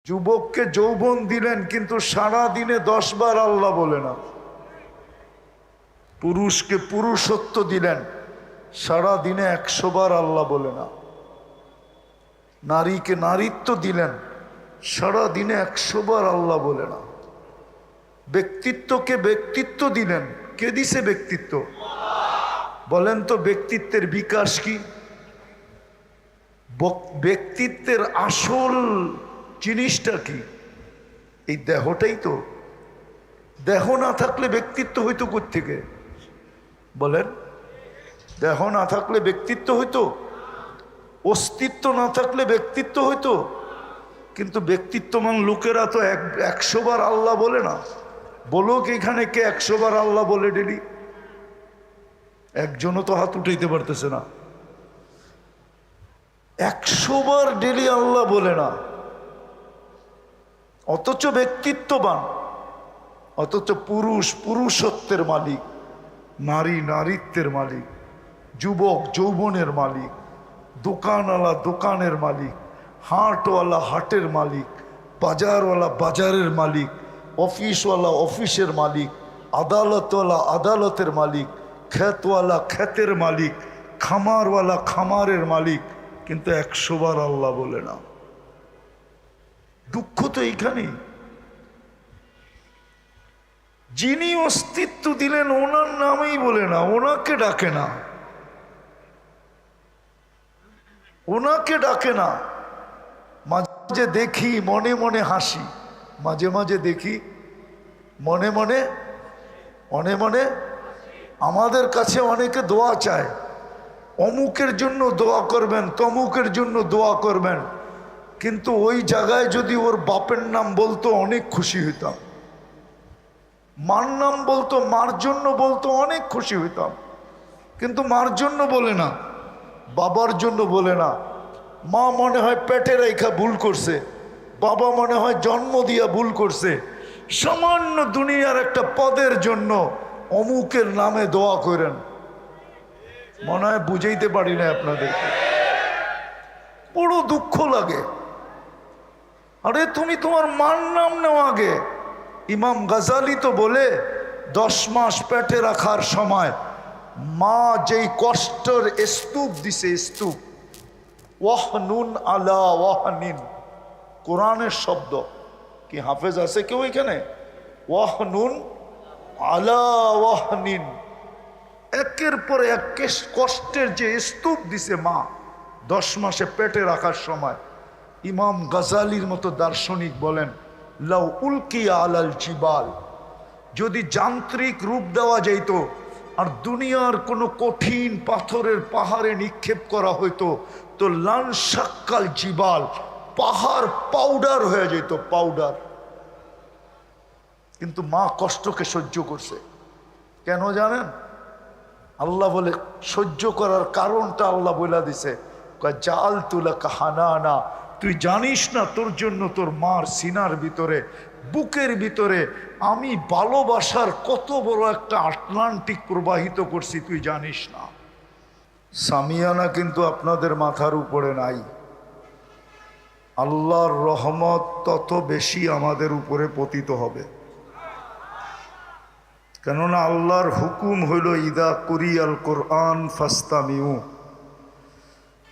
যুবককে যৌবন দিলেন কিন্তু সারা দিনে 10 বার আল্লাহ বলে না। পুরুষকে পুরুষত্ব দিলেন, সারা দিনে 100 বার আল্লাহ বলে না। নারীকে নারীত্ব দিলেন, সারা দিনে 100 বার আল্লাহ বলে না। ব্যক্তিত্বকে ব্যক্তিত্ব দিলেন, কে দিছে ব্যক্তিত্ব? বলেন তো ব্যক্তিত্বের বিকাশ কি? ব্যক্তিত্বের আসল জিনিসটা কি? এই দেহটাই তো। দেহ না থাকলে ব্যক্তিত্ব হইতো কোত্থেকে? বলেন, দেহ না থাকলে ব্যক্তিত্ব হইতো? অস্তিত্ব না থাকলে ব্যক্তিত্ব হইতো? কিন্তু ব্যক্তিত্বমান লোকেরা তো 100 বার আল্লাহ বলে না। বলুক এখানে কে 100 বার আল্লাহ বলে ডেলি? একজনও তো হাত উঠাইতে পারতেছে না। 100 বার ডেলি আল্লাহ বলে না, অথচ ব্যক্তিত্ববান, অথচ পুরুষ পুরুষত্বের মালিক, নারী নারীত্বের মালিক, যুবক যৌবনের মালিক, দোকানওয়ালা দোকানের মালিক, হাটওয়ালা হাটের মালিক, বাজারওয়ালা বাজারের মালিক, অফিসওয়ালা অফিসের মালিক, আদালতওয়ালা আদালতের মালিক, ক্ষেতওয়ালা ক্ষেতের মালিক, খামারওয়ালা খামারের মালিক, কিন্তু 100 বার আল্লাহ বলে না। দুঃখ তো এইখানেই। যিনি অস্তিত্ব দিলেন ওনার নামেই বলে না, ওনাকে ডাকে না, ওনাকে ডাকে না। মাঝে দেখি মনে মনে হাসি, মাঝে মাঝে দেখি মনে মনে মনে মনে আমাদের কাছে অনেকে দোয়া চায়, অমুকের জন্য দোয়া করবেন, তমুকের জন্য দোয়া করবেন, কিন্তু ওই জায়গায় যদি ওর বাপের নাম বলতো অনেক খুশি হইতাম, মার নাম বলতো, মার জন্য বলতো অনেক খুশি হইতাম, কিন্তু মার জন্য বলে না, বাবার জন্য বলে না। মা মনে হয় পেটে রেখা ভুল করছে, বাবা মনে হয় জন্ম দিয়া ভুল করছে, সামান্য দুনিয়ার একটা পদের জন্য অমুকের নামে দোয়া করেন। মনে হয় বুঝাইতে পারি না আপনাদেরকে, বড় দুঃখ লাগে। আরে তুমি তোমার মার নাম নাও আগে। ইমাম গাজালি তো বলে 10 মাস পেটে রাখার সময় মা যেই কষ্টের স্তূপ দিছে, স্তূপ, ওয়াহনুন আলা ওয়াহনিন, কোরআনের শব্দ। কি হাফেজ আছে কেউ এখানে? ওয়াহনুন আলা ওয়াহনিন, একের পর এক কষ্টের যে স্তূপ দিছে মা 10 মাসে পেটে রাখার সময়। ইমাম গাজালির মতো দার্শনিক বলেন, লাউ উলকিয়া আলাল জিবাল, যদি যান্ত্রিক রূপ দেওয়া যেত আর দুনিয়ার কোনো কঠিন পাথরের পাহাড়ে নিক্ষেপ করা হইতো তো লানসাক্কাল জিবাল, পাহাড় পাউডার হয়ে যেত, পাউডার। কিন্তু মা কষ্টকে সহ্য করছে। কেন জানেন? আল্লাহ বলে সহ্য করার কারণটা আল্লাহ বলে দিছে, জাল তুলা কাহানা, তুই জানিস না তোর জন্য তোর মার সিনার ভিতরে, বুকের ভিতরে আমি ভালোবাসার কত বড় একটা আটলান্টিক প্রবাহিত করছি, তুই জানিস না। সামিয়ানা কিন্তু আপনাদের মাথার উপরে নাই। আল্লাহর রহমত তত বেশি আমাদের উপরে পতিত হবে, কেননা আল্লাহর হুকুম হইল ইদা কুরিয়াল কোরআন ফাস্তামিউ,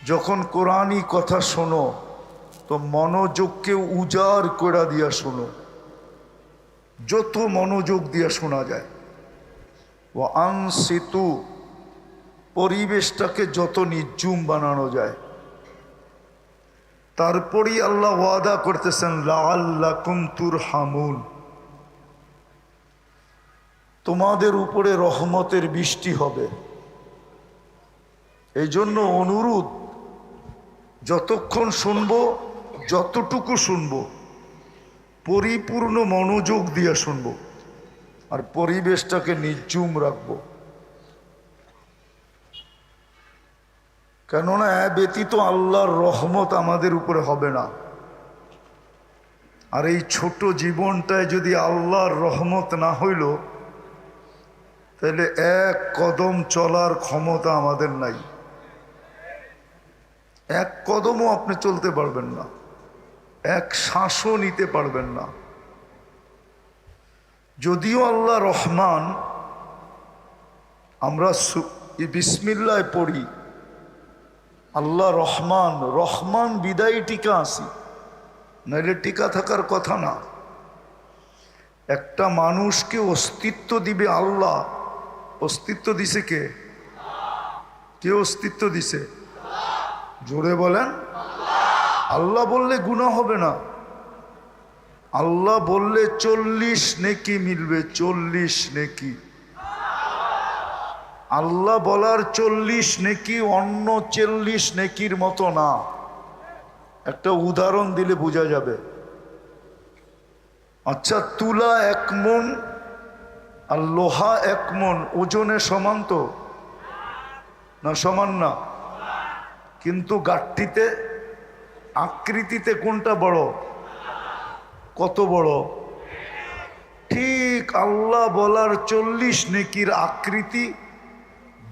যখন কোরআনই কথা শোনো তো মনোযোগকে উজাড় করে দিয়া শোনো, যত মনোযোগ দিয়া শোনা যায়। ও আনসিতু, পরিবেশটাকে যত নির্জুম বানানো যায়। তারপরেই আল্লাহ ওয়াদা করতেছেন লাআল্লাকুম তুরহামুন, তোমাদের উপরে রহমতের বৃষ্টি হবে। এই জন্য অনুরোধ, যতক্ষণ শুনবো, যতটুকু শুনবো পরিপূর্ণ মনোযোগ দিয়ে শুনবো আর পরিবেশটাকে নির্জুম রাখবো। কেননা ব্যতীত আল্লাহর রহমত আমাদের উপরে হবে না। আর এই ছোট জীবনটায় যদি আল্লাহর রহমত না হইল তাহলে এক কদম চলার ক্ষমতা আমাদের নাই, এক কদমও আপনি চলতে পারবেন না। এক শ্বাসও নিতে পারবেন না। যদিও আল্লাহ রহমান, আমরা বিসমিল্লাহ পড়ি, আল্লাহ রহমান, রহমান বিদায় টিকা আসি, নাইলে টিকা থাকার কথা না। একটা মানুষকে অস্তিত্ব দিবে আল্লাহ। অস্তিত্ব দিছে কে? কে অস্তিত্ব দিছে? জোরে বলেন। আল্লাহ বললে গুনাহ হবে না। আল্লাহ বললে 40 নেকি মিলবে, 40 নেকি। আল্লাহ বলার 40 নেকি অন্য 40 নেকির মতো না। একটা উদাহরণ দিলে বোঝা যাবে। আচ্ছা, তুলা 1 মণ আর লোহা 1 মণ ওজনে সমান তো না? সমান না। কিন্তু গাঠটিতে, আকৃতিতে কোনটা বড়? কত বড়? ঠিক আল্লাহ বলার 40 নেকির আকৃতি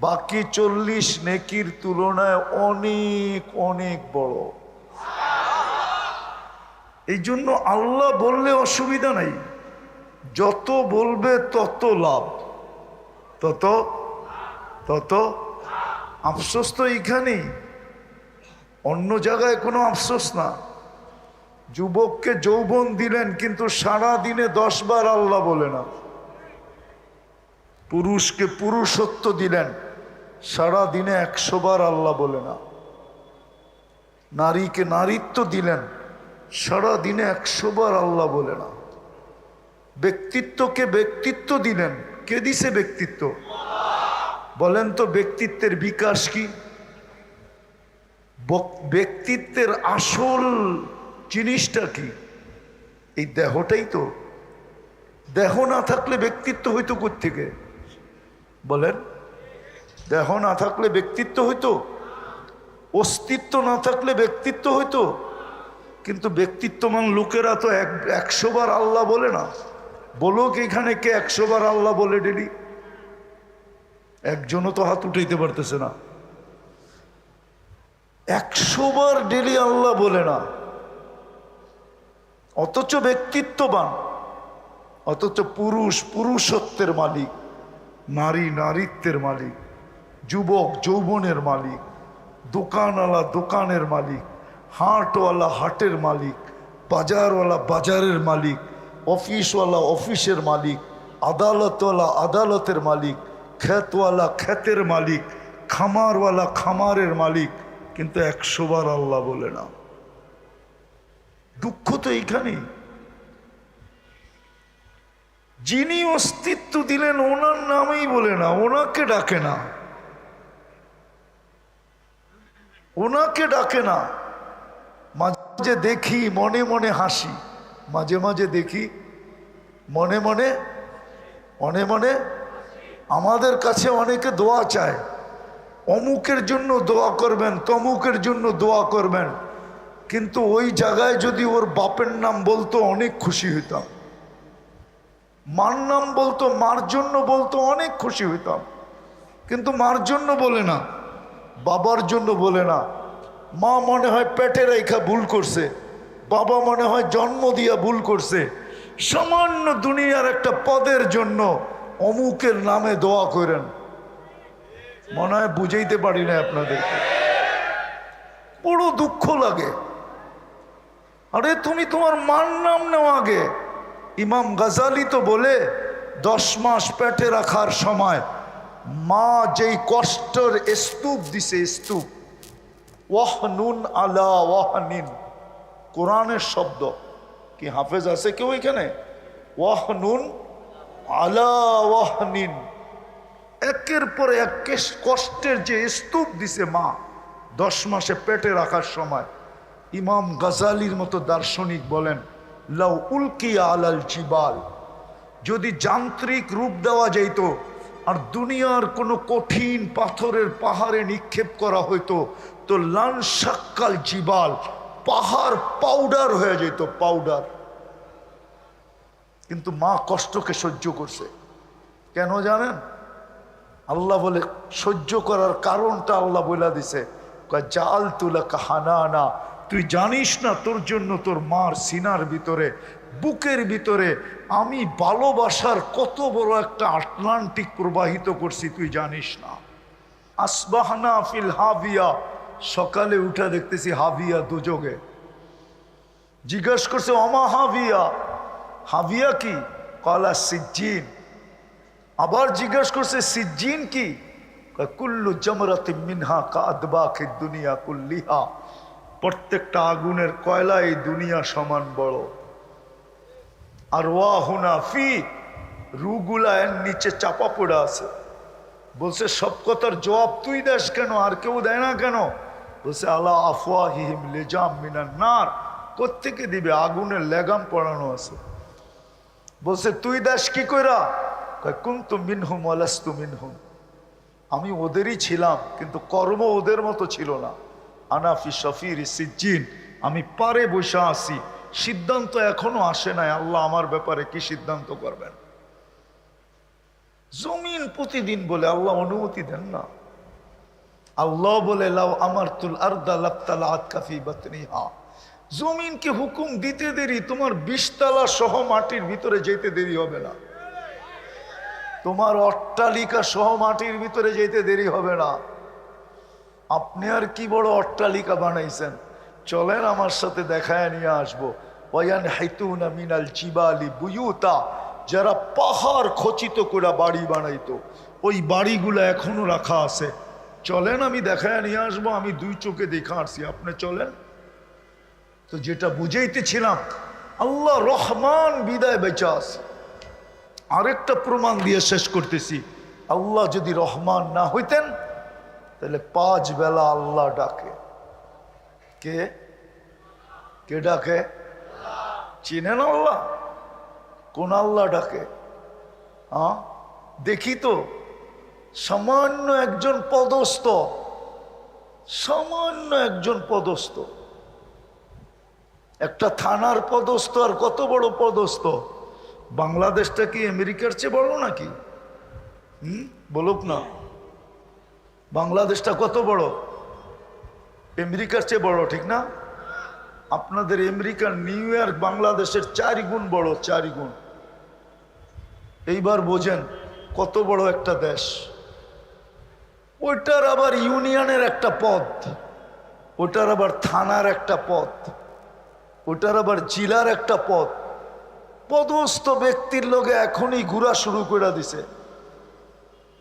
বাকি 40 নেকির তুলনায় অনেক অনেক বড়। এই জন্য আল্লাহ বললে অসুবিধা নাই, যত বলবে তত লাভ, তত তত আফসোস তো এইখানেই, অন্য জায়গায় কোনো আফসোস না। যুবককে যৌবন দিলেন কিন্তু সারা দিনে 10 বার আল্লাহ বলে না। পুরুষকে পুরুষত্ব দিলেন, সারা দিনে 100 বার আল্লাহ বলে না। নারীকে নারীত্ব দিলেন, সারা দিনে 100 বার আল্লাহ বলে না। ব্যক্তিত্বকে ব্যক্তিত্ব দিলেন, কে দিছে ব্যক্তিত্ব? বলেন তো ব্যক্তিত্বের বিকাশ কি? ব্যক্তিত্বের আসল জিনিসটা কি? এই দেহটাই তো। দেহ না থাকলে ব্যক্তিত্ব হইতো কোত্থেকে? বলেন। দেহ না থাকলে ব্যক্তিত্ব হইতো? অস্তিত্ব না থাকলে ব্যক্তিত্ব হইতো? কিন্তু ব্যক্তিত্বমান লোকেরা তো 100 বার আল্লাহ বলে না। বলুক এখানে কে 100 বার আল্লাহ বলে ডেলি? একজনও তো হাত উঠাইতে পারতেছে না। 100 বার ডেলি আল্লাহ বলে না, অথচ ব্যক্তিত্ববান, অথচ পুরুষ পুরুষত্বের মালিক, নারী নারীত্বের মালিক, যুবক যৌবনের মালিক, দোকানওয়ালা দোকানের মালিক, হাটওয়ালা হাটের মালিক, বাজারওয়ালা বাজারের মালিক, অফিসওয়ালা অফিসের মালিক, আদালতওয়ালা আদালতের মালিক, ক্ষেতওয়ালা ক্ষেতের মালিক, খামারওয়ালা খামারের মালিক, কিন্তু 100 বার আল্লাহ বলে না। দুঃখ তো এইখানেই। যিনি অস্তিত্ব দিলেন ওনার নামেই বলে না, ওনাকে ডাকে না, ওনাকে ডাকে না। মাঝে দেখি মনে মনে হাসি, মাঝে মাঝে দেখি মনে মনে মনে মনে আমাদের কাছে অনেকে দোয়া চায়, অমুকের জন্য দোয়া করবেন, তমুকের জন্য দোয়া করবেন, কিন্তু ওই জায়গায় যদি ওর বাপের নাম বলতো অনেক খুশি হইতাম, মার নাম বলতো, মার জন্য বলতো অনেক খুশি হইতাম, কিন্তু মার জন্য বলে না, বাবার জন্য বলে না। মা মনে হয় পেটে রেখা ভুল করছে, বাবা মনে হয় জন্ম দিয়া ভুল করছে, সামান্য দুনিয়ার একটা পদের জন্য অমুকের নামে দোয়া করেন। মনে হয় বুঝাইতে পারি না আপনাদেরকে, বড় দুঃখ লাগে। আরে তুমি তোমার মার নাম নেও আগে। ইমাম গাজালি তো বলে 10 মাস পেটে রাখার সময় মা যেই কষ্টের স্তূপ দিছে, স্তূপ, ওয়াহনুন আলা ওয়াহনিন, কোরআনের শব্দ। কি হাফেজ আছে কেউ এখানে? ওয়াহনুন আলা ওয়াহনিন, একের পর এক কষ্টের যে স্তূপ দিছে মা 10 মাসে পেটে রাখার সময়। ইমাম গাজালির মতো দার্শনিক বলেন, লাউ উলকিয়া আলাল জিবাল, যদি যান্ত্রিক রূপ দেওয়া যেত আর দুনিয়ার কোনো কঠিন পাথরের পাহাড়ে নিক্ষেপ করা হইতো তো লানসাক্কাল জিবাল, পাহাড় পাউডার হয়ে যেত, পাউডার। কিন্তু মা কষ্টকে সহ্য করছে। কেন জানেন? আল্লাহ বলে সহ্য করার কারণটা আল্লাহ বলে দিছে, জাআলতু লাকা হানানা তুই জানিস না তোর জন্য তোর মার সিনার ভিতরে, বুকের ভিতরে আমি ভালোবাসার কত বড় একটা আটলান্টিক প্রবাহিত করছি, তুই জানিস না। আসবাহনা ফিল হাবিয়া, সকালে উঠে দেখতেছি হাবিয়া দুযোগে। জিজ্ঞেস করছে অমা হাবিয়া, হাবিয়া কি? কলা সিজ্জিন। আবার জিজ্ঞেস করছে সিজ্জিন কি? কুল্লু জামরাতিন মিনহা কাদবাকি দুনিয়া কুল্লিহা, প্রত্যেকটা আগুনের কয়লা এই দুনিয়া সমান বড়। আর ওয়াহুনা ফি, রুগুলা এর নিচে চাপা পড়ে আছে। বলছে সব কথার জবাব তুই দেস কেন, আর কেউ দেয় না কেন? বলছে আলা আফওয়াহিহিম লিজাম মিনান নার, কোত্থেকে দিবে? আগুনের লেগাম পড়ানো আছে। বলছে তুই দেস কি কইরা? কুনতু মিনহুম ওয়ালাস্তু মিনহুম, আমি ওদেরই ছিলাম কিন্তু কর্ম ওদের মতো ছিল না। আনা ফি শফির সিজ্জিন, আমি পারে বসে আছি, সিদ্ধান্ত এখনো আসে নাই আল্লাহ আমার ব্যাপারে কি সিদ্ধান্ত করবেন। জমিন প্রতিদিন বলে আল্লাহ অনুমতি দেন না। আল্লাহ বলে লাউ আমারতুল আরদা লাবতালাআত কাফি বাতনিহা, জমিনকে হুকুম দিতে দেরি, তোমার 20 তলা সহ মাটির ভিতরে যেতে দেরি হবে না। তোমার অট্টালিকা সহ মাটির ভিতরে যেতে দেরি হবে না। আপনি আর কি বড় অট্টালিকা বানাইছেন, চলেন আমার সাথে দেখায় নিয়ে আসবো। ওয়ান হাইতুনা মিনাল জিবালি বুয়ুতা, যারা পাহাড় খচিত করে বাড়ি বানাইতো, ওই বাড়িগুলো এখনো রাখা আছে। চলেন আমি দেখায় নিয়ে আসবো, আমি 2 চোখে দেখা আসছি, আপনি চলেন। তো যেটা বুঝাইতেছিলাম, আল্লাহ রহমান বিদায় বেঁচে আছে। আরেকটা প্রমাণ দিয়ে শেষ করতেছি, আল্লাহ যদি রহমান না হইতেন তাহলে 5 বেলা আল্লাহ ডাকে। কে কে ডাকে? চিনেন আল্লাহ? কোন আল্লাহ ডাকে? হ্যাঁ দেখি তো। সামান্য একজন পদস্থ, সামান্য একজন পদস্থ, একটা থানার পদস্থ। আর কত বড় পদস্থ? বাংলাদেশটা কি আমেরিকার চেয়ে বড় নাকি? বলুক না, বাংলাদেশটা কত বড়? আমেরিকার চেয়ে বড়, ঠিক না? আপনাদের আমেরিকার নিউ ইয়র্ক বাংলাদেশের 4 গুণ বড়, 4 গুণ। এইবার বোঝেন কত বড় একটা দেশ। ওইটার আবার ইউনিয়নের একটা পদ, ওটার আবার থানার একটা পদ, ওটার আবার জেলার একটা পদ। পদস্থ ব্যক্তির লোকে এখনই ঘোরা শুরু করে দিছে।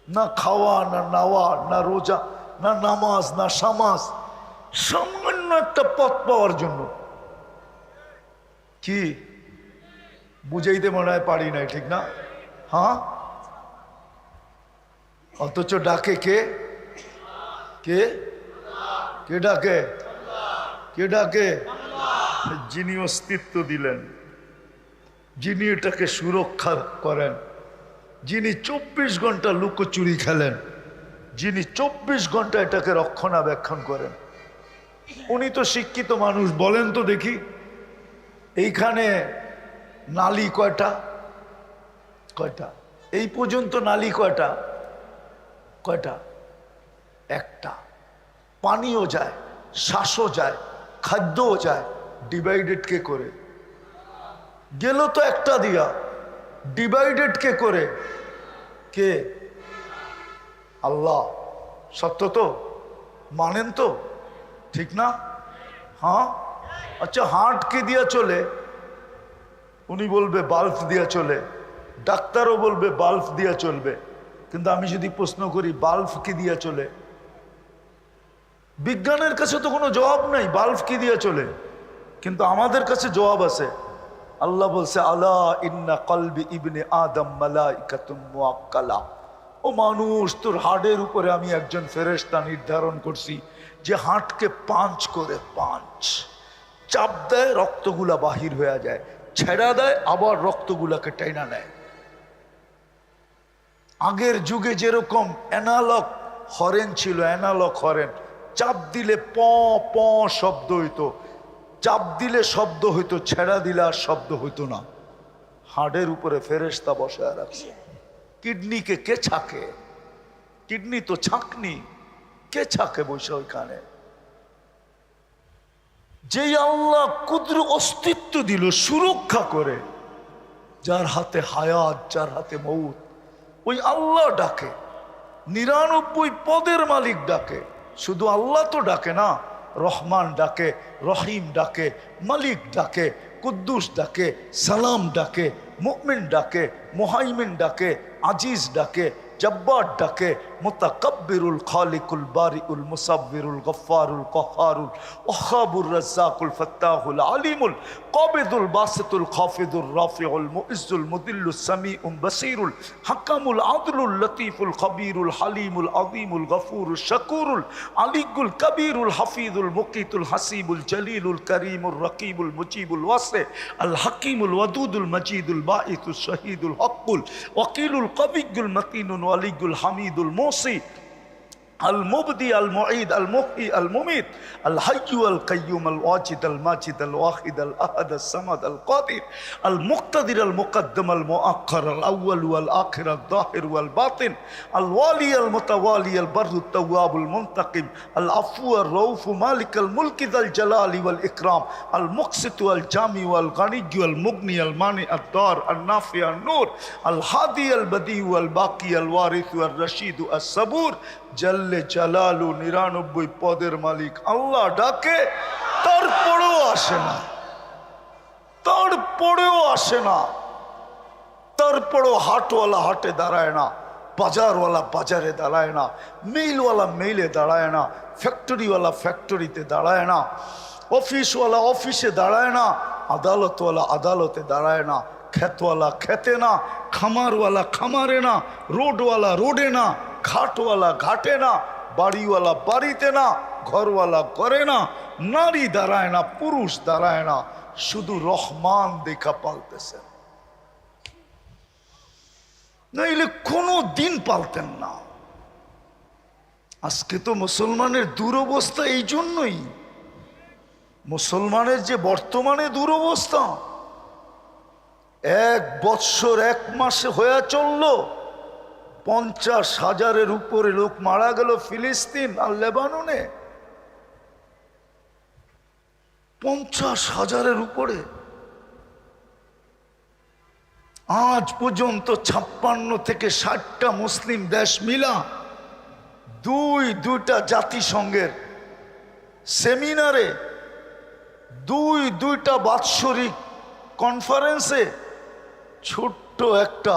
না খাওয়া, না নাওয়া, না রোজা, না নামাজ, না সামাজ, সামান্য একটা পথ পাওয়ার জন্য। কি বুঝাইতে মনে হয় পারি নাই, ঠিক না? হ্যাঁ, অথচ ডাকে কে? কে কে ডাকে? কে ডাকে? যিনি অস্তিত্ব দিলেন, যিনি এটাকে সুরক্ষা করেন, যিনি 24 ঘন্টা লুকোচুরি খেলেন, যিনি 24 ঘন্টা এটাকে রক্ষণাবেক্ষণ করেন, উনি তো শিক্ষিত মানুষ। বলেন তো দেখি, এইখানে নালী কয়টা? কয়টা? এই পর্যন্ত নালী কয়টা? কয়টা? একটা। পানিও যায়, শ্বাসও যায়, খাদ্যও যায়। ডিভাইডেড কে করে? গেল তো একটা দিয়া, ডিভাইডেড কে করে? কে? আল্লাহ। সত্য তো? মানেন তো? ঠিক না? হ্যাঁ। আচ্ছা, হার্ট কে দিয়া চলে? উনি বলবে বাল্ব দিয়া চলে, ডাক্তারও বলবে বাল্ব দিয়া চলবে। কিন্তু আমি যদি প্রশ্ন করি বাল্ব কি দিয়া চলে, বিজ্ঞানের কাছে তো কোনো জবাব নাই বাল্ব কি দিয়া চলে, কিন্তু আমাদের কাছে জবাব আছে। আল্লাহ বলছে আলা ইন্না কলবি ইবনে আদম মালাইকাতুম মুআক্কালা, ও মানুষ, তোর হাড়ের উপরে আমি একজন ফেরেশতা নির্ধারণ করছি যে হাড়কে পাঁচ করে, পাঁচ চাপ দেয়, রক্তগুলা বাহির হয়ে যায়, ছেড়া দেয়, আবার রক্তগুলাকে টেনা নেয়। আগের যুগে যেরকম অ্যানালগ হরেন ছিল, অ্যানালগ হরেন, চাপ দিলে প প শব্দ হইতো, চাপ দিলে শব্দ হইতো, ছেড়া দিলে আর শব্দ হইতো না। হাড়ের উপরে ফেরেশতা বসায় রাখছে। কিডনিকে কে ছাকে? কিডনি তো ছাকনি, কে ছাকে বসে ওইখানে? যেই আল্লাহ কুদর অস্তিত্ব দিল সুরক্ষা করে, যার হাতে হায়াত, যার হাতে মৌত, ওই আল্লাহ ডাকে। 99 পদের মালিক ডাকে। শুধু আল্লাহ তো ডাকে না, রহমান ডাকে, রহিম ডাকে, মালিক ডাকে, কুদ্দুস ডাকে, সালাম ডাকে, মুমিন ডাকে, মুহাইমিন ডাকে, আজিজ ডাকে, জব্বার ডাকে, মুতাকাব্বিরুল খালিকুল বারিউল মুসাব্বিরুল গফফারুল কহ্হারুল ওয়াহাবুর রাজ্জাকুল ফাত্তাহুল আলিমুল কাবিদুল বাসিতুল খাফিদুর রাফিউল মুইজ্জুল মুদিল্লুস সামিউল বাসীরুল হাকামুল আদলুল লতীফুল খবীরুল হালিমুল আযীমুল গফুরুশ শাকুরুল আলিয়ুল কবীরুল হাফিজুল মুকিতুল হাসিবুল জলিলুল করিমুর রকিবুল মুজিবুল ওয়াসি আল হাকিমুল ওয়াদুদুল মজিদুল বাঈসুশ শহীদুল হকুল ওয়াকিলুল কবিয়ুল মতিনুল ওয়ালিয়ুল হামিদুল موصي المبدي المعيد المحيي المميت الحي القيوم الواجد الماجد الواحد الأحد الصمد القادر المقتدر المقدم المؤخر الأول والآخر الظاهر والباطن الوالي المتوالي البر التواب المنتقم العفو الرؤوف مالك الملك ذا الجلال والإكرام المقسط والجامع والغني والمغني المانع الدار النافع النور الهادي البديع والباقي الوارث والرشيد الصبور জল্লে জালালু 99 পদের মালিক আল্লাহ ডাকে, তারপরেও আসে না, তারপরেও আসে না, তারপরেও হাটওয়ালা হাটে দাঁড়ায় না, বাজারওয়ালা বাজারে দাঁড়ায় না, মেইলওয়ালা মেইলে দাঁড়ায় না, ফ্যাক্টরিওয়ালা ফ্যাক্টরিতে দাঁড়ায় না, অফিসওয়ালা অফিসে দাঁড়ায় না, আদালতওয়ালা আদালতে দাঁড়ায় না, খেতওয়ালা খেতে না, খামারওয়ালা খামারে না, রোডওয়ালা রোডে না, ঘাটওয়ালা ঘাটে না, বাড়িওয়ালা বাড়িতে না, ঘরওয়ালা করে না, নারী দাঁড়ায় না, পুরুষ দাঁড়ায় না, শুধু রহমান দেখা পালতেছেন, নইলে কোনো দিন পালতেন না। আজকে তো মুসলমানের দুরবস্থা এই জন্যই, মুসলমানের যে বর্তমানে দুরবস্থা, 1 বৎসর 1 মাসে হয়ে চলল 50,000-এর উপরে লোক মারা গেল ফিলিস্তিন আর লেবাননে, 50,000-এর উপরে। আজ পর্যন্ত 56 থেকে 60টা মুসলিম দেশ মিলা দুইটা জাতিসংঘের সেমিনারে, দুইটা বাৎসরিক কনফারেন্সে ছোট্ট একটা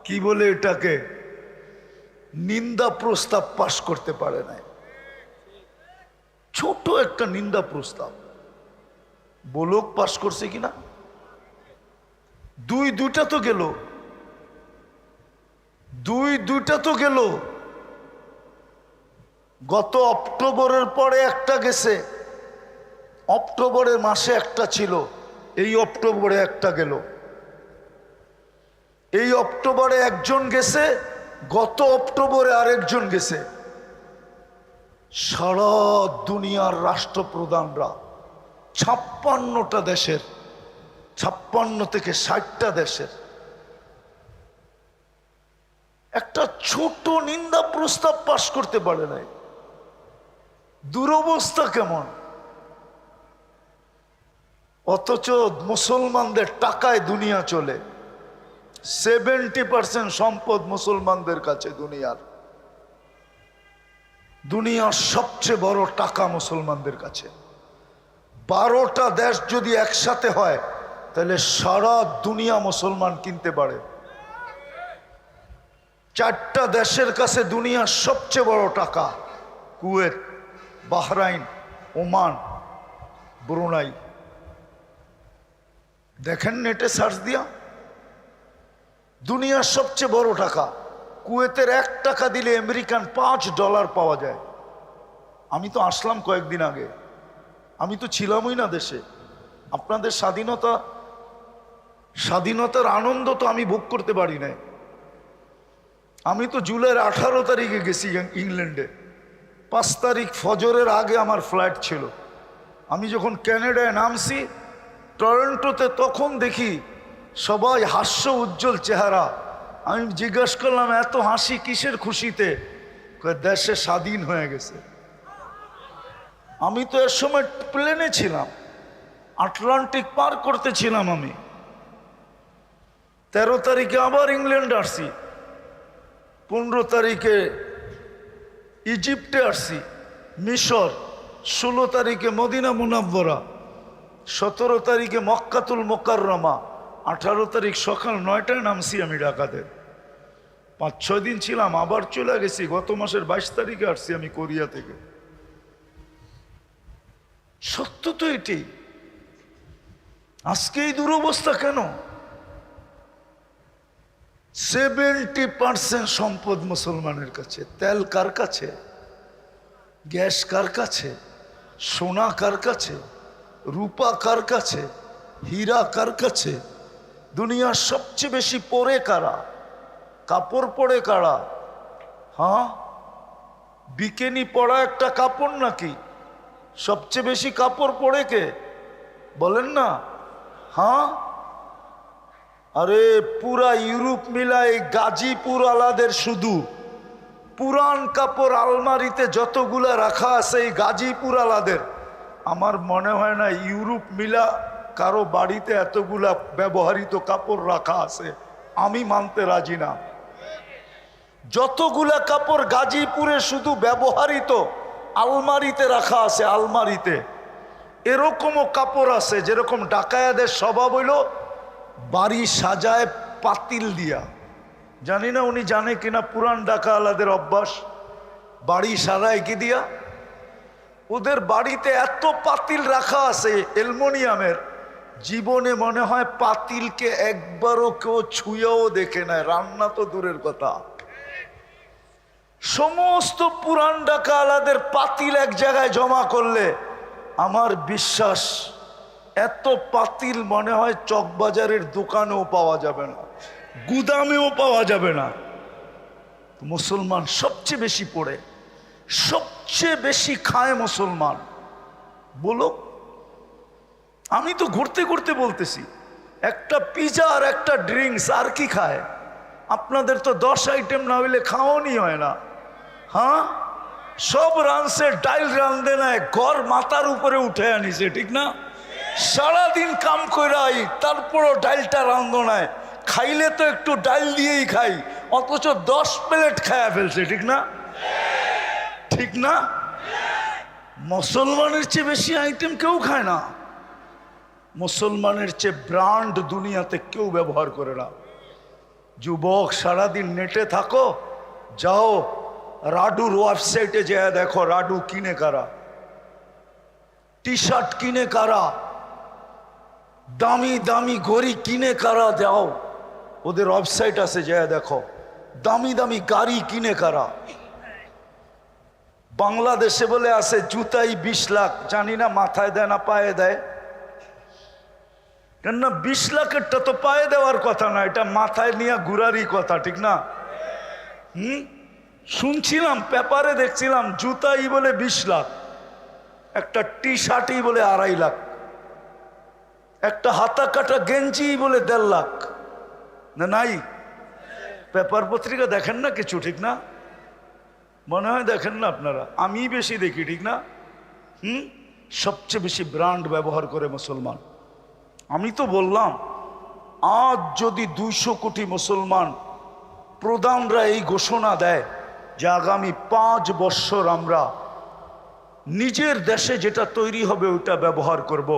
কি বলে এটাকে নিন্দা প্রস্তাব পাশ করতে পারে নাই। ছোট একটা নিন্দা প্রস্তাব বলক পাশ করছে কিনা, দুইটা তো গেল, দুইটা তো গেল। গত অক্টোবরের পরে একটা গেছে, অক্টোবরের মাসে একটা ছিল, এই অক্টোবরে একটা গেল, এই অক্টোবরে একজন গেছে, গত অক্টোবরে আরেকজন গেছে। সারা দুনিয়ার রাষ্ট্রপ্রধানরা 56টা দেশের, 56 থেকে 60টা দেশের একটা ছোট নিন্দা প্রস্তাব পাশ করতে পারে নাই। দুরবস্থা কেমন! অথচ মুসলমানদের টাকায় দুনিয়া চলে, 70% সম্পদ মুসলমানদের কাছে। দুনিয়ার সবচেয়ে বড় টাকা মুসলমানদের কাছে। 12টা দেশ যদি একসাথে হয় তাহলে সারা দুনিয়া মুসলমান কিনতে পারে। 4টা দেশের কাছে দুনিয়ার সবচেয়ে বড় টাকা, কুয়েত, বাহরাইন, ওমান, ব্রুনাই। দেখেন নেটে সার্চ দিয়া, দুনিয়ার সবচেয়ে বড় টাকা। কুয়েতের 1 টাকা দিলে আমেরিকান $5 পাওয়া যায়। আমি তো আসলাম কয়েকদিন আগে, আমি তো ছিলামই না দেশে। আপনাদের স্বাধীনতার আনন্দ তো আমি ভোগ করতে পারি নাই। আমি তো জুলাইয়ের 18 তারিখে গেছি ইংল্যান্ডে, 5 তারিখ ফজরের আগে আমার ফ্লাইট ছিল। আমি যখন ক্যানাডায় নামছি টরন্টোতে, তখন দেখি সবাই হাস্য উজ্জ্বল চেহারা। আমি জিজ্ঞেস করলাম, এত হাসি কিসের খুশিতে? দেশে স্বাধীন হয়ে গেছে। আমি তো এর সময় প্লেনে ছিলাম, আটলান্টিক পার করতেছিলাম আমি। 13 তারিখে আবার ইংল্যান্ড আসছি, 15 তারিখে ইজিপ্টে আসছি, মিশর, 16 তারিখে মদিনা মুনাব্বরা, 17 তারিখে মক্কাতুল মোকাররমা, 18 তারিখ সকাল 9টায় নামছি আমি ঢাকাতে। 5-6 দিন ছিলাম, আবার চলে গেছি। গত মাসের 22 তারিখে আসছি আমি কোরিয়া থেকে। সত্য তো এটি। আজকে এই দুরবস্থা কেন? 70% সম্পদ মুসলমানের কাছে। তেল কার কাছে? গ্যাস কার কাছে? সোনা কার কাছে? রূপা কার কাছে? হীরা কার কাছে? দুনিয়ার সবচেয়ে বেশি পরে কারা? কাপড় পরে কারা? হ্যাঁ, বিকেনি পরা একটা কাপড় নাকি? সবচেয়ে বেশি কাপড় পরে কে বলেন না? হ্যাঁ, আরে পুরা ইউরোপ মিলায় গাজীপুর আলাদের শুধু পুরান কাপড় আলমারিতে যতগুলা রাখা আছে এই গাজীপুর আলাদের, আমার মনে হয় না ইউরোপ মিলা কারো বাড়িতে এতগুলা ব্যবহৃত কাপড় রাখা আছে। আমি মানতে রাজি না। যতগুলা কাপড় গাজীপুরে শুধু ব্যবহৃত আলমারিতে রাখা আছে, আলমারিতে। এরকমও কাপড় আছে যেরকম ডাকায়াদের স্বভাব হইল বাড়ি সাজায় পাতিল দিয়া। জানি না উনি জানে কিনা, পুরান ডাকা আলাদের অভ্যাস, বাড়ি সাজায় কি দিয়া। ওদের বাড়িতে এত পাতিল রাখা আছে অ্যালুমিনিয়ামের, জীবনে মনে হয় পাতিলকে একবারও কেউ ছুঁয়েও দেখে নেয়, রান্না তো দূরের কথা। সমস্ত পুরান ডাকা আলাদের পাতিল এক জায়গায় জমা করলে আমার বিশ্বাস এত পাতিল মনে হয় চকবাজারের দোকানেও পাওয়া যাবে না, গুদামেও পাওয়া যাবে না। মুসলমান সবচেয়ে বেশি পড়ে, সবচেয়ে বেশি খায় মুসলমান। বলো, আমি তো ঘুরতে ঘুরতে বলতেছি, একটা পিজা আর একটা ড্রিঙ্কস আর কি খায়? আপনাদের তো 10 আইটেম না হইলে খাওয়ানি হয় না। হ্যাঁ, সব রানছে, ডাইল রান্ধে নাই, ঘর মাথার উপরে উঠে আনিছে, ঠিক না? সারাদিন কাম কইরাই তারপরও ডাইলটা রান্ধো নাই, খাইলে তো একটু ডাইল দিয়েই খাই, অথচ 10 প্লেট খায়া ফেলছে, ঠিক না? ঠিক না? মুসলমানের চেয়ে বেশি আইটেম কেউ খায় না। মুসলমানের চেয়ে ব্র্যান্ড দুনিয়াতে কেউ ব্যবহার করে না। যুবক, সারাদিন নেটে থাকো, যাও রাডুর ওয়েবসাইটে যেয়ে দেখো রাডু কিনে কারা, টি শার্ট কিনে কারা, দামি দামি ঘড়ি কিনে কারা, যাও ওদের ওয়েবসাইট আছে, যেয়ে দেখো দামি দামি গাড়ি কিনে কারা। বাংলাদেশে বলে আছে জুতাই 20 লাখ, জানি না মাথায় দেয় না পায়ে দেয়। কেননা 20 লাখেরটা তো পায়ে দেওয়ার কথা না, এটা মাথায় নিয়ে ঘুরারই কথা, ঠিক না? শুনছিলাম পেপারে, দেখছিলাম জুতাই বলে 20 লাখ, একটা টি শার্টই বলে 2.5 লাখ, একটা হাতা কাটা গেঞ্জি বলে 1.5 লাখ। না নাই? পেপার পত্রিকা দেখেন না কিছু, ঠিক না? মনে হয় দেখেন না আপনারা, আমি বেশি দেখি, ঠিক না? সবচেয়ে বেশি ব্র্যান্ড ব্যবহার করে মুসলমান। আমি তো বললাম, আজ যদি 200 কোটি মুসলমান প্রধানরা এই ঘোষণা দেয় যে আগামী 5 বছর আমরা নিজের দেশে যেটা তৈরি হবে ওটা ব্যবহার করব,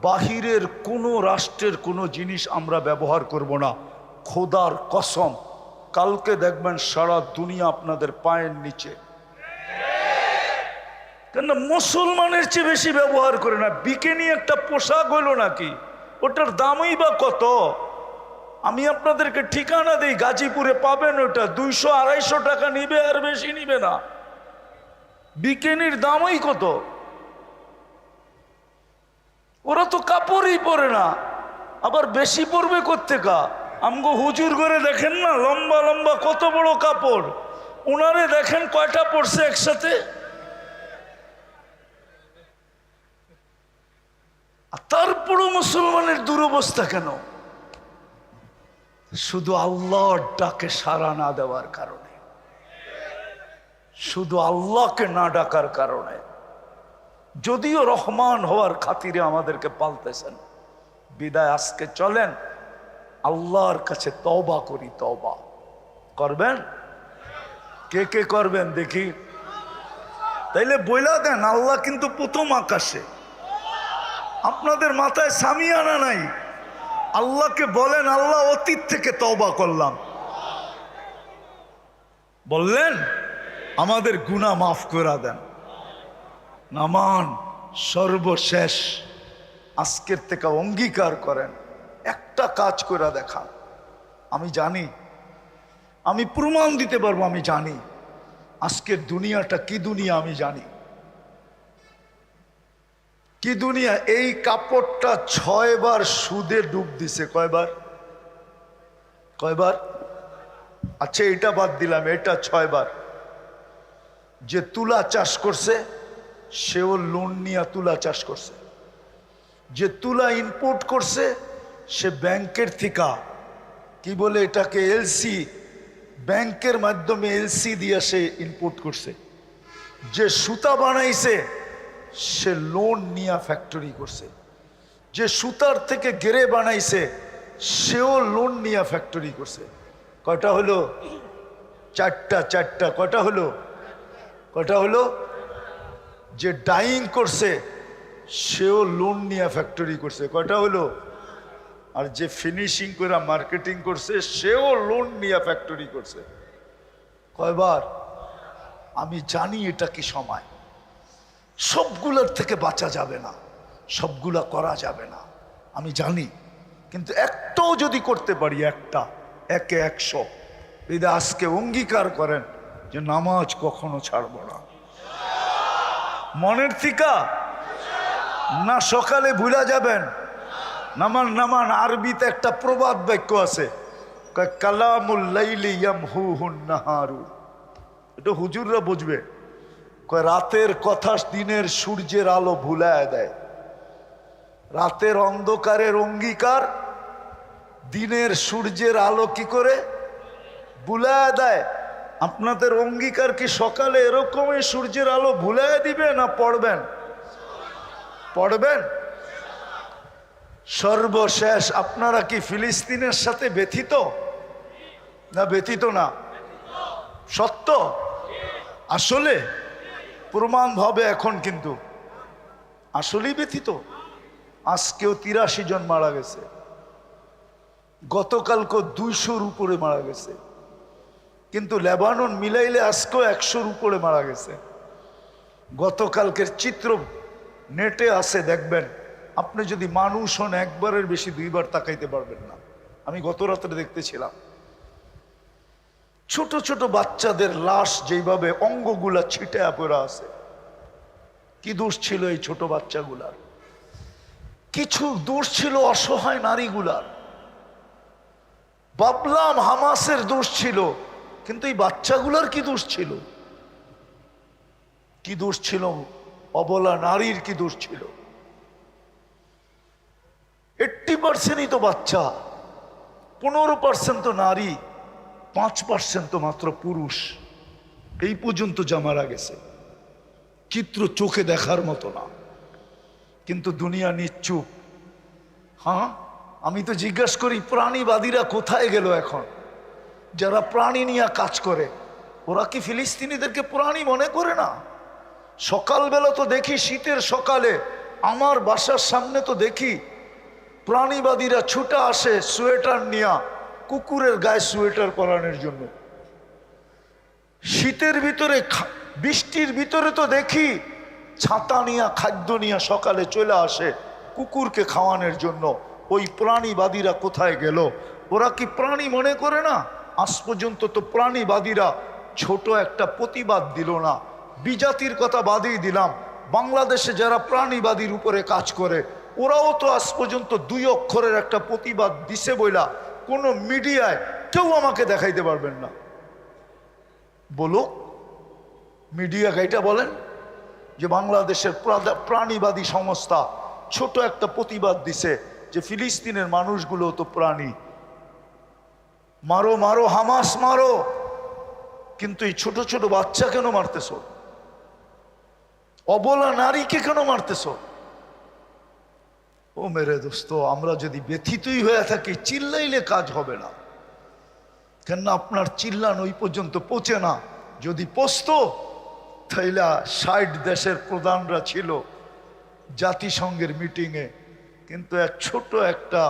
বাহিরের কোনো রাষ্ট্রের কোনো জিনিস আমরা ব্যবহার করব না, খোদার কসম কালকে দেখবেন সারা দুনিয়া আপনাদের পায়ের নিচে। কেন মুসলমানের চেয়ে বেশি ব্যবহার করে না। বিকেনি একটা পোশাক হইল নাকি, ওটার দামই বা কত? আমি আপনাদেরকে ঠিকানা দিই, গাজীপুরে পাবেন, ওটা 200-250 টাকা নিবে, আর বেশি নিবে না। বিকেনির দামই কত? ওরা তো কাপড়ই পরে না, আবার বেশি পরবে কোত্থেকা? আমগো হুজুর করে দেখেন না, লম্বা লম্বা কত বড় কাপড়, ওনারে দেখেন কয়টা পড়ছে একসাথে। তারপরও মুসলমানের দুরবস্থা কেন? শুধু আল্লাহর ডাকে সাড়া না দেওয়ার কারণে, শুধু আল্লাহকে না ডাকার কারণে। যদিও রহমান হওয়ার খাতিরে আমাদেরকে পালতেছেন। বিদায় আজকে চলেন আল্লাহর কাছে তওবা করি। তওবা করবেন? কে কে করবেন দেখি? তাইলে বইলা দেন, আল্লাহ কিন্তু প্রথম আকাশে। আপনাদের মাথায় সামিয়ানা নাই। আল্লাহকে বলেন, আল্লাহ অতীত থেকে তওবা করলাম। বললেন আমাদের গুনাহ মাফ করে দেন। নামান সর্বশেষ আজকের থেকে অঙ্গীকার করেন, একটা কাজ করে দেখান। আমি জানি, আমি প্রমাণ দিতে পারবো, আমি জানি আজকের দুনিয়াটা কি দুনিয়া। আমি জানি কি দুনিয়া। এই কাপড়টা 6 বার সুদে ডুব দিছে। কয়বার? কয়বার? আচ্ছা এটা বাদ দিলাম, এটা 6 বার। যে তুলা চাষ করছে সেও লোন নিয়ে তুলা চাষ করছে। যে তুলা ইম্পোর্ট করছে সে ব্যাংকের থেকে, কি বলে এটাকে, এলসি, ব্যাংকের মাধ্যমে এলসি দিয়ে সে ইম্পোর্ট করছে। যে সুতা বানাইছে সে লোন নিয়ে ফ্যাক্টরি করছে। যে সুতার থেকে গেরে বানাইছে সেও লোন নিয়ে ফ্যাক্টরি করছে। কয়টা হলো? 4টা। 4টা কয়টা হলো? কয়টা হলো? যে ডাইং করছে সেও লোন নিয়ে ফ্যাক্টরি করছে। কয়টা হলো? আর যে ফিনিশিং করে মার্কেটিং করছে সেও লোন নিয়ে ফ্যাক্টরি করছে। কয়বার? আমি জানি এটা কি সময়। সবগুলোর থেকে বাঁচা যাবে না, সবগুলা করা যাবে না, আমি জানি। কিন্তু একটাও যদি করতে পারি, একটা, একে 100, যদি আজকে অঙ্গীকার করেন যে নামাজ কখনো ছাড়ব না, মনের থিকা না, সকালে ভুলা যাবেন। নামান নামান আরবিতে একটা প্রবাদ বাক্য আছে, কালামুল লাইলি ইয়ামহুহুন নাহারু। এটা হুজুররা বুঝবে। রাতের কথা দিনের সূর্যের আলো ভুলায় দেয়। রাতের অন্ধকারের অঙ্গীকার দিনের সূর্যের আলো কি করে ভুলায় দেয়? আপনাদের অঙ্গীকার কি সকালে এরকমই সূর্যের আলো ভুলায় দিবে না পড়বেন? পড়বেন। সর্বশেষ আপনারা কি ফিলিস্তিনের সাথে ব্যথিত না? ব্যথিত না? সত্য আসলে প্রমাণ হবে এখন, কিন্তু আসলেই ব্যথিত। আজকেও 83 জন মারা গেছে, গতকালকে 200-র উপরে মারা গেছে, কিন্তু লেবানন মিলাইলে আজকেও 100-র উপরে মারা গেছে। গতকালকের চিত্র নেটে আছে, দেখবেন। আপনি যদি মানুষ হন একবারের বেশি 2 বার তাকাইতে পারবেন না। আমি গত রাত্রে দেখতেছিলাম ছোট ছোট বাচ্চাদের লাশ যেইভাবে অঙ্গগুলা ছিটায়া পড়া আছে। কি দোষ ছিল এই ছোট বাচ্চাগুলার? কিছু দোষ ছিল অসহায় নারীগুলার। ভাবলাম হামাসের দোষ ছিল, কিন্তু এই বাচ্চাগুলার কি দোষ ছিল? কি দোষ ছিল? অবলা নারীর কি দোষ ছিল? 80% তো বাচ্চা, 15% তো নারী, 5% তো মাত্র পুরুষ। এই পর্যন্ত যা মারা গেছে, চিত্র চোখে দেখার মতো না, কিন্তু দুনিয়া নিশ্চুপ। হ্যাঁ, আমি তো জিজ্ঞাসা করি প্রাণীবাদীরা কোথায় গেল এখন? যারা প্রাণী নিয়ে কাজ করে ওরা কি ফিলিস্তিনিদেরকে প্রাণী মনে করে না? সকালবেলা তো দেখি, শীতের সকালে আমার বাসার সামনে তো দেখি প্রাণীবাদীরা ছুটে আসে সোয়েটার নিয়ে, কুকুরের গায়ে সোয়েটার পরানোর জন্য। শীতের ভিতরে, বৃষ্টির ভিতরে তো দেখি ছাতা নিয়ে, খাদ্য নিয়ে সকালে চলে আসে কুকুরকে খাওয়ানোর জন্য। ওই প্রাণীবাদীরা কোথায় গেল? ওরা কি প্রাণী মনে করে না? আজ পর্যন্ত তো প্রাণীবাদীরা ছোট একটা প্রতিবাদ দিল না। বিজাতির কথা বাদই দিলাম, বাংলাদেশে যারা প্রাণীবাদীর উপরে কাজ করে ওরাও তো আজ পর্যন্ত 2 অক্ষরের একটা প্রতিবাদ দিছে বইলা কোনো মিডিয়ায় কেউ আমাকে দেখাইতে পারবেন না। বলো, মিডিয়া গাইটা বলেন যে বাংলাদেশের প্রাণীবাদী সংস্থা ছোট একটা প্রতিবাদ দিছে যে ফিলিস্তিনের মানুষগুলো তো প্রাণী, মারো মারো হামাস মারো, কিন্তু এই ছোট ছোট বাচ্চা কেন মারতেছ? অবলা নারীকে কেন মারতেছ? ও মেরে দোস্ত, আমরা যদি ব্যথিতই হয়ে থাকি, চিল্লাইলে কাজ হবে না। কেন আপনার চিল্লান ওই পর্যন্ত পৌঁছে না। যদি পৌঁছত তাইলে 60 দেশের প্রধানরা ছিল জাতিসংঘের মিটিংয়ে, কিন্তু এক ছোট একটা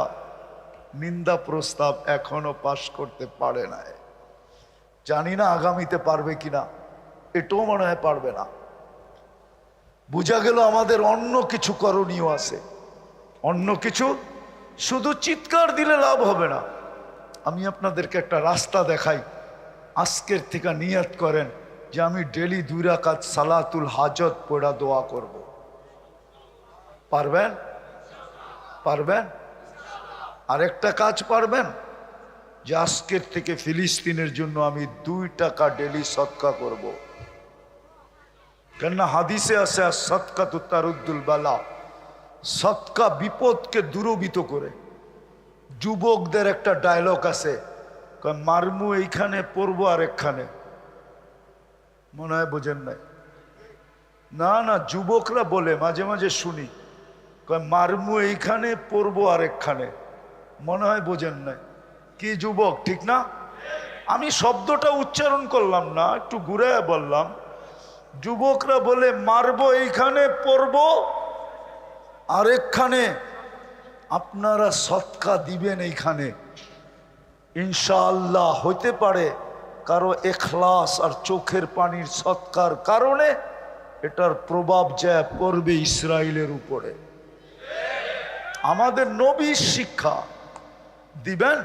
নিন্দা প্রস্তাব এখনো পাশ করতে পারে না। জানি না আগামীতে পারবে কিনা, এটাও মনে হয় পারবে না। বোঝা গেল আমাদের অন্য কিছু করণীয় আছে, অন্য কিছু। শুধু চিৎকার দিলে লাভ হবে না। আমি আপনাদেরকে একটা রাস্তা দেখাই। আজকের থেকে নিয়ত করেন যে আমি ডেলি 2 রাকাত সালাতুল হাজত পড়া দোয়া করব। পারবেন? পারবেন? আরেকটা কাজ পারবেন যে আজকের থেকে ফিলিস্তিনের জন্য আমি 2 টাকা ডেলি সদকা করব। কেননা হাদিসে আছে সদকাতু তারুদ্দুল বালা, সদকা বিপদকে দূরীভূত করে। যুবকদের একটা ডায়লগ আছে, মারমু এইখানে পড়বো আরেকখানে। মনে হয় বোঝেন নাই? না না, যুবকরা বলে, মাঝে মাঝে শুনি, মারমু এইখানে পড়বো আরেকখানে। মনে হয় বোঝেন নাই। কি যুবক, ঠিক না? আমি শব্দটা উচ্চারণ করলাম না, একটু ঘুরে বললাম। যুবকরা বলে মারবো এইখানে পড়বো আরেকখানে। আপনারা সদকা দিবেন এইখানে, ইনশাআল্লাহ হইতে পারে কারো ইখলাস আর চোখের পানির সদকার কারণে এটার প্রভাব যায় পড়বে ইসরায়েলের উপরে। আমাদের নবীর শিক্ষা। দিবেন?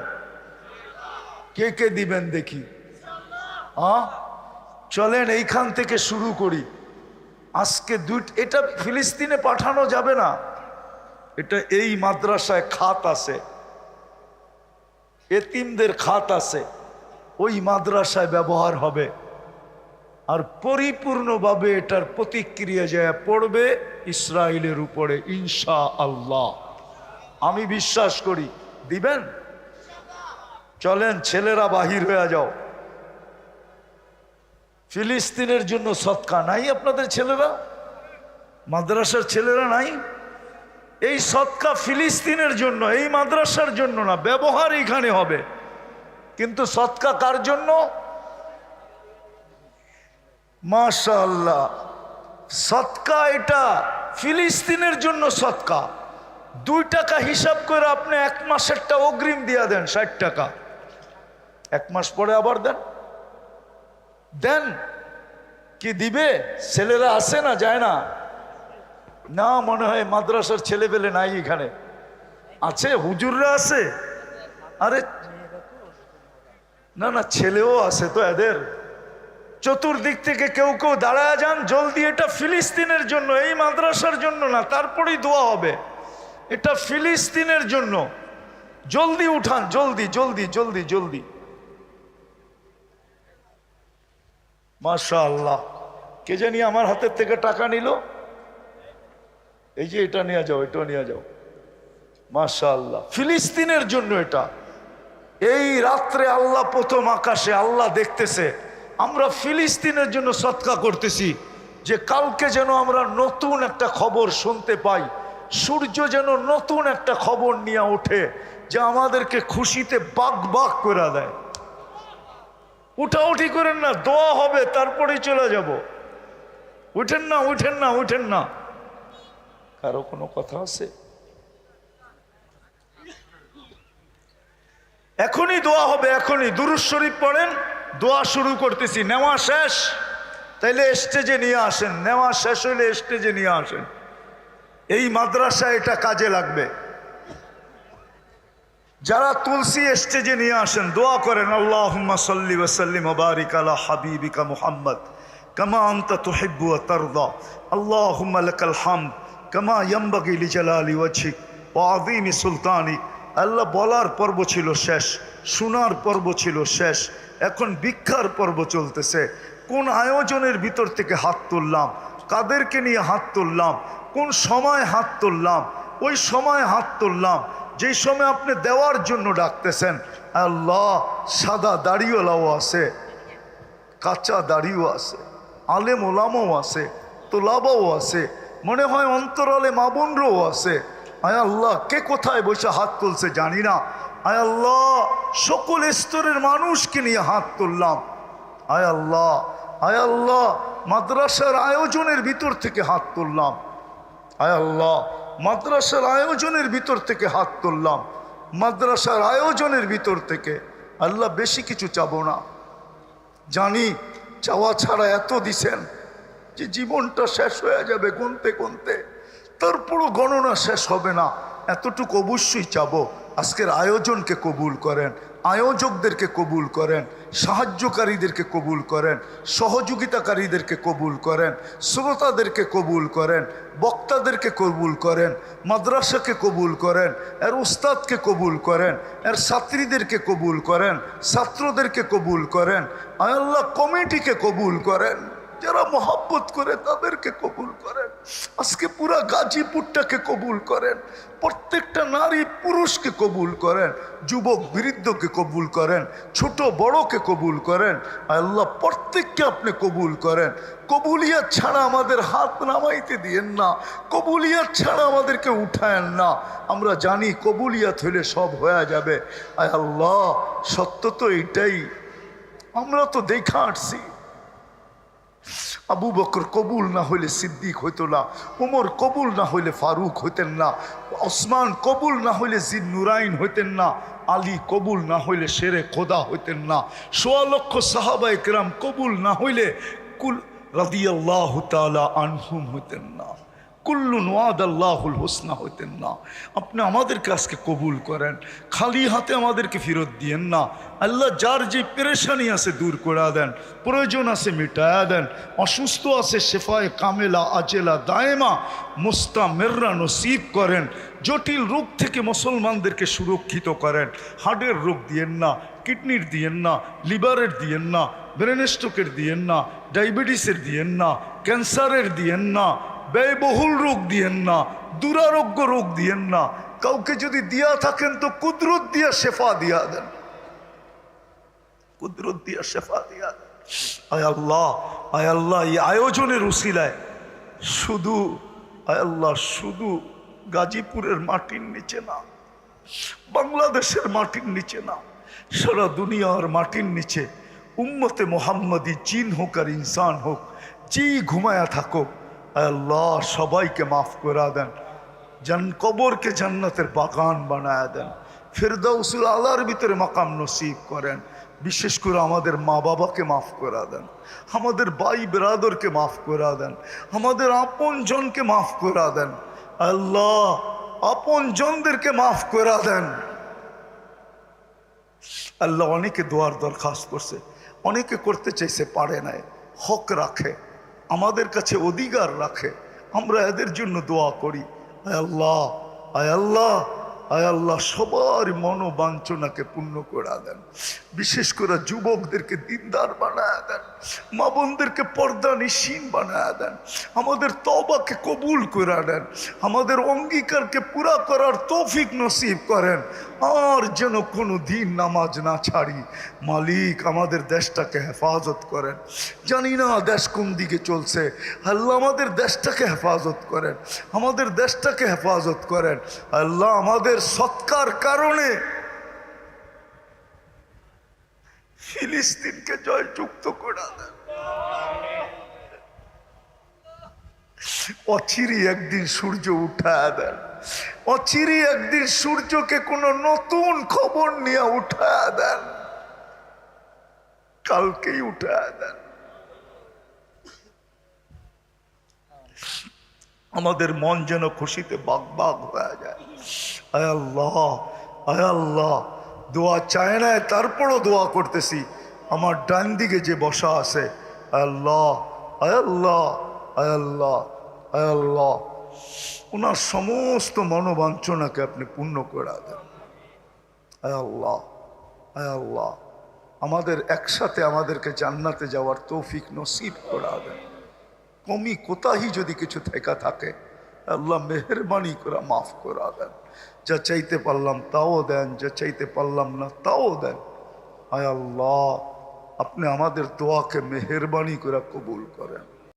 কে কে দিবেন দেখি? চলেন এইখান থেকে শুরু করি। আজকে এটা ফিলিস্তিনে পাঠানো যাবে না, এটা এই মাদ্রাসায় খাত আছে, এতিমদের খাত আছে, ওই মাদ্রাসায় ব্যবহার হবে। আর পরিপূর্ণভাবে এটার প্রতিক্রিয়া যায় পড়বে ইসরায়েলের উপরে ইনশাআল্লাহ। আমি বিশ্বাস করি। দিবেন? চলেন ছেলেরা বাহির হয়ে যাও। ফিলিস্তিনের জন্য সদকা নাই আপনাদের ছেলেরা? মাদ্রাসার ছেলেরা নাই? এই সদকা ফিলিস্তিনের জন্য, এই মাদ্রাসার জন্য না, ব্যবহার এখানে হবে। কিন্তু সদকা কার জন্য? মাশাআল্লাহ, সদকা এটা ফিলিস্তিনের জন্য সদকা। 2 টাকা হিসাব করে আপনি 1 মাসেরটা অগ্রিম দিয়া দেন, 60 টাকা। 1 মাস পরে আবার দেন। দেন কি দিবে? ছেলেরা আসে না, যায় না? না, মনে হয় মাদ্রাসার ছেলে পেলে নাই এখানে। আছে, হুজুররা আছে। আরে না না, ছেলেও আছে তো এদের। চতুর্দিক থেকে কেউ কেউ দাঁড়ায় যান, জলদি। এটা ফিলিস্তিনের জন্য, এই মাদ্রাসার জন্য না, তারপরেই দোয়া হবে। এটা ফিলিস্তিনের জন্য। জলদি উঠান, জলদি জলদি জলদি জলদি। মাশাআল্লাহ। কে জানি আমার হাতের থেকে টাকা নিল। এই যে এটা নিয়ে যাও, এটা নিয়ে যাও। মাশাআল্লাহ, ফিলিস্তিনের জন্য এটা। এই রাত্রে আল্লাহ প্রথম আকাশে আল্লাহ দেখতেছে আমরা ফিলিস্তিনের জন্য সদকা করতেছি, যে কালকে যেন আমরা নতুন একটা খবর শুনতে পাই, সূর্য যেন নতুন একটা খবর নিয়ে ওঠে, যে আমাদেরকে খুশিতে বাক বাক করে দেয়। উঠাউঠি করেন না, দোয়া হবে, তারপরেই চলে যাব। উঠেন না, উঠেন না, উঠেন না। কারো কোনো কথা আছে? এখনই দোয়া হবে, এখনই। দুরূদ শরীফ পড়েন, দোয়া শুরু করতেছি। নেওয়া শেষ, তাইলে স্টেজে নিয়ে আসেন। নেওয়া শেষ হইলে স্টেজে নিয়ে আসেন। এই মাদ্রাসায় এটা কাজে লাগবে। যারা তুলসী স্টেজে নিয়ে আসেন, দোয়া করেন। আল্লাহুম্মা সাল্লি ওয়া সাল্লিম ওয়া বারিক আলা হাবিবিকা মুহাম্মদ কামা আনতা তুহিব্বু ওয়া তারদা। আল্লাহুম্মা লাকাল হামদ কামা ইয়ানবাগি লিজালালি ওয়াজহিক ওয়া আযীমি সুলতানিক। আল্লাহ বলার পর্ব ছিল শেষ, শোনার পর্ব ছিল শেষ, এখন ভিক্ষার পর্ব চলতেছে। কোন আয়োজনের ভিতর থেকে হাত তুললাম, কাদেরকে নিয়ে হাত তুললাম, কোন সময় হাত তুললাম, ওই সময় হাত তুললাম যেই সময় আপনি দেওয়ার জন্য ডাকতেছেন। আল্লাহ, সাদা দাড়িওয়ালাও আছে, কাঁচা দাড়িও আছে, আলেম ওলামাও আছে, তোলাবাও আছে, মনে হয় অন্তরালে মা বোনরাও আছে। আয় আল্লাহ, কে কোথায় বসে হাত তুলছে জানি না। আয় আল্লাহ, সকল স্তরের মানুষকে নিয়ে হাত তুললাম। আয় আল্লাহ, আয় আল্লাহ, মাদ্রাসার আয়োজনের ভিতর থেকে হাত তুললাম। আয় আল্লাহ, মাদ্রাসার আয়োজনের ভিতর থেকে হাত তুললাম, মাদ্রাসার আয়োজনের ভিতর থেকে। আল্লাহ, বেশি কিছু চাবো না, জানি চাওয়া ছাড়া এত দিছেন যে জীবনটা শেষ হয়ে যাবে গুনতে গুনতে, তারপরও গণনা শেষ হবে না। এতটুকু অবশ্যই চাবো, আজকের আয়োজনকে কবুল করেন, আয়োজকদেরকে কবুল করেন, সাহায্যকারীদেরকে কবুল করেন, সহযোগিতাকারীদেরকে কবুল করেন, শ্রোতাদেরকে কবুল করেন, বক্তাদেরকে কবুল করেন, মাদ্রাসাকে কবুল করেন, এর উস্তাদকে কবুল করেন, এর ছাত্রীদেরকে কবুল করেন, ছাত্রদেরকে কবুল করেন। আয় আল্লাহ, কমিটিকে কবুল করেন, যারা মহব্বত করে তাদেরকে কবুল করেন। আজকে পুরা গাজীপুরটাকে কবুল করেন, প্রত্যেকটা নারী পুরুষকে কবুল করেন, যুবক বৃদ্ধকে কবুল করেন, ছোট বড়কে কবুল করেন। আল্লাহ, প্রত্যেককে আপনি কবুল করেন। কবুলিয়াত ছাড়া আমাদের হাত নামাইতে দিয়েন না, কবুলিয়াত ছাড়া আমাদেরকে উঠায়েন না। আমরা জানি কবুলিয়াত হলে সব হয়ে যাবে। আয় আল্লাহ, সত্য তো এটাই, আমরা তো দেখা আসছি। আবু বকর কবুল না হইলে সিদ্দিক হইতো না, উমর কবুল না হইলে ফারুক হইতেন না, ওসমান কবুল না হইলে জিন্নুরাইন হইতেন না, আলী কবুল না হইলে শেরে খোদা হইতেন না, ১৬ লক্ষ সাহাবায়ে কেরাম কবুল না হইলে কুল রাদিয়াল্লাহু তাআলা আনহুম হইতেন না, কুল্লুন ওয়াদাল্লাহুল হুসনা হইতেন না। আপনি আমাদেরকে আজকে কবুল করেন, খালি হাতে আমাদেরকে ফেরত দিয়েন না। আল্লাহ, যার যে পেরেশানি আছে দূর করে দেন, প্রয়োজন আছে মিটায়া দেন, অসুস্থ আছে শেফায়ে কামেলা আজেলা দায়েমা মুস্তামেররা নসিব করেন। জটিল রোগ থেকে মুসলমানদেরকে সুরক্ষিত করেন। হার্টের রোগ দিয়েন না, কিডনির দিয়েন না, লিভারের দিয়েন না, ব্রেন স্ট্রোকের দিয়েন না, ডায়াবেটিসের দিয়েন না, ক্যান্সারের দিয়েন না, ব্যয়বহুল রোগ দিয়েন না, দুরারোগ্য রোগ দিয়েন না। কাউকে যদি দিয়া থাকেন তো কুদরত দিয়া শেফা দিয়া দেন, কুদরত দিয়া শেফা দিয়া দেন। আয় আল্লাহ, আয় আল্লাহ, এই আয়োজনের উসিলায় শুধু আয় আল্লাহ, শুধু গাজীপুরের মাটির নিচে না, বাংলাদেশের মাটির নিচে না, সারা দুনিয়ার মাটির নিচে উম্মতে মোহাম্মদী জিন হোক আর ইনসান হোক, যেই ঘুমায়া থাকো, আল্লাহ সবাইকে মাফ করে দেন। কবরকে জান্নাতের বাগান বানায় দেন, ফেরদাউসুল আলার ভিতরে মাকাম নসিব করেন। বিশেষ করে আমাদের মা বাবাকে মাফ করে দেন, আমাদের ভাই বেরাদরকে মাফ করে দেন, আমাদের আপন জনকে মাফ করে দেন। আল্লাহ, আপন জনদেরকে মাফ করে দেন। আল্লাহ, অনেকে দোয়ার দরখাস্ত করছে, অনেকে করতে চাইছে পারে নাই, হক রাখে, আমাদের কাছে অধিকার রাখে, আমরা এদের জন্য দোয়া করি। আয় আল্লাহ, আয় আল্লাহ, আয় আল্লাহ, সবার মনোবাঞ্ছনাকে পূর্ণ করে দেন। বিশেষ করে যুবকদেরকে দিনদার বানায় দেন, মা বোনদেরকে পর্দা নিশীন বানায় দেন, আমাদের তওবাকে কবুল করে দেন, আমাদের অঙ্গীকারকে পুরা করার তৌফিক নসিব করেন। আর যেন কোনো দিন নামাজ না ছাড়ি। মালিক, আমাদের দেশটাকে হেফাজত করেন। জানি না দেশ কোন দিকে চলছে, আল্লাহ আমাদের দেশটাকে হেফাজত করেন, আমাদের দেশটাকে হেফাজত করেন। আল্লাহ, আমাদের সৎকার কারণে ফিলিস্তিনকে জয়যুক্ত করে দেন। অচিরে একদিন সূর্য উঠায় দেন, অচিরে একদিন সূর্যকে কোনো নতুন খবর নিয়ে উঠায় দেন, কালকেই উঠায় দেন। আমাদের মন যেন খুশিতে বাগ বাগ হয়ে যায়। আয় আল্লাহ, আয় আল্লাহ, দোয়া চায় না তারপরও দোয়া করতেছি। আমার ডান দিকে যে বসা আছে, আয় আল্লাহ, আয় আল্লাহ, আয় আল্লাহ, আয় আল্লাহ, ওনার সমস্ত মনোবাঞ্ছনাকে আপনি পূর্ণ করে দেন। আয় আল্লাহ, আয় আল্লাহ, আমাদের একসাথে আমাদেরকে জান্নাতে যাওয়ার তৌফিক নসিব করে দেন। কমি কোতাহি যদি কিছু থেকে থাকে, আল্লাহ মেহরবানি করে মাফ করে দেন। যা চাইতে পারলাম তাও দেন, যা চাইতে পারলাম না তাও দেন। আয় আল্লাহ, আপনি আমাদের দোয়াকে মেহরবানি করে কবুল করেন।